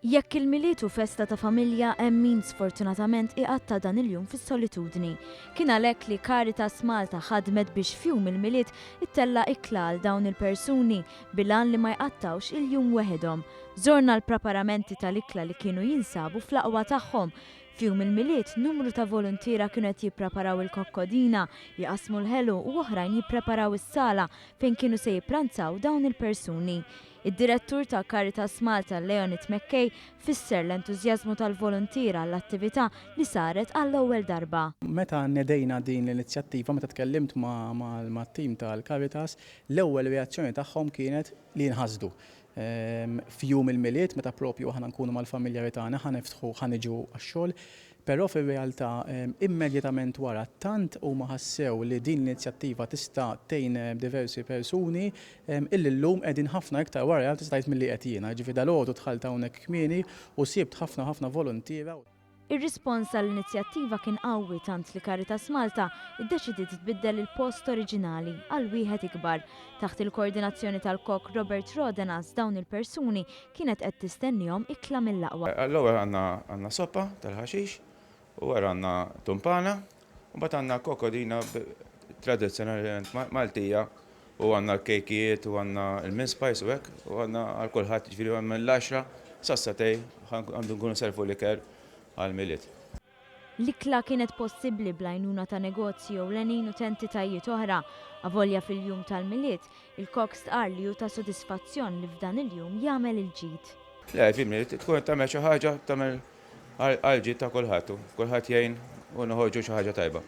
Jekk il-miliet u festa ta' familja hemm min sfortunatament iqatta' dan il-jum fis-solitudni. Kien għalhekk li Caritas Malta ħadmet biex fjum il-miliet ittella ikla għal dawn il-persuni bilan li ma jqattawx il-jum weħedhom. Żorna l-preparamenti tal-ikla li kienu jinsabu fl-aqwa tagħhom. Fjum il-miliet numru ta' volontira kienu qed jippreparaw il-kokkodina, jaqasmu l-ħelu u oħrajn jippreparaw is-sala fejn kienu se jippranzaw dawn il-persuni. Id-direttur ta' Caritas Malta Leonid McKay fisser l-entużjażmu tal-volontira għall-attività li saret għall-ewwel darba. Meta nedejna din l-inizjattiva, meta tkellimt ma' tim tal-Caritas, l-ewwel reazzjoni tagħhom kienet li nħasdu. Fjum il-miliet, meta propju aħna nkunu mal-familjari tagħna ħaniftħu ħaniġu għax-xogħol, però fir-realtà immedjatament wara tant huma ħassew li din l-inizjattiva tista' tgħin diversi persuni illi llum qegħdin ħafna iktar wara tista' tgħid milli qed jiena. Ġifieri dalgħodu dħalt hawnhekk kmieni u sibt ħafna volontira. Ir-rispons għall-inizjattiva kien qawwi tant li Caritas Malta iddeċidiet tbiddel il-post oriġinali għal wieħed ikbar. Taħt il-koordinazzjoni tal-kok Robert Rodenas dawn il-persuni kienet qed tistennihom ikla mill-aqwa. L-ewwel għandna soppa tal-ħaxix, u wara għandna tumpana, u mbagħad għandna kokkodina tradizzjonalment Maltija, u għandna l-kejkijiet, u għandna il-mince pies u hekk, u għandna għal kulħadd ġifieri mill-10 sassatej għandu nkunu servu l-ikel għal-miliet. L-ikla kienet possibbli bl-għajnuna ta' negozju u l-għenin u entitajiet oħra. Avolja fil-jum tal-miliet, il-kok stqar li ju ta' sodisfazzjon li f'dan il-jum jagħmel il-ġid. Le, fil-miliet tkun tagħmel xi ħaġa tagħmel għal-ġid ta' kulħadd jgħin u noħorġu xi ħaġa tajba.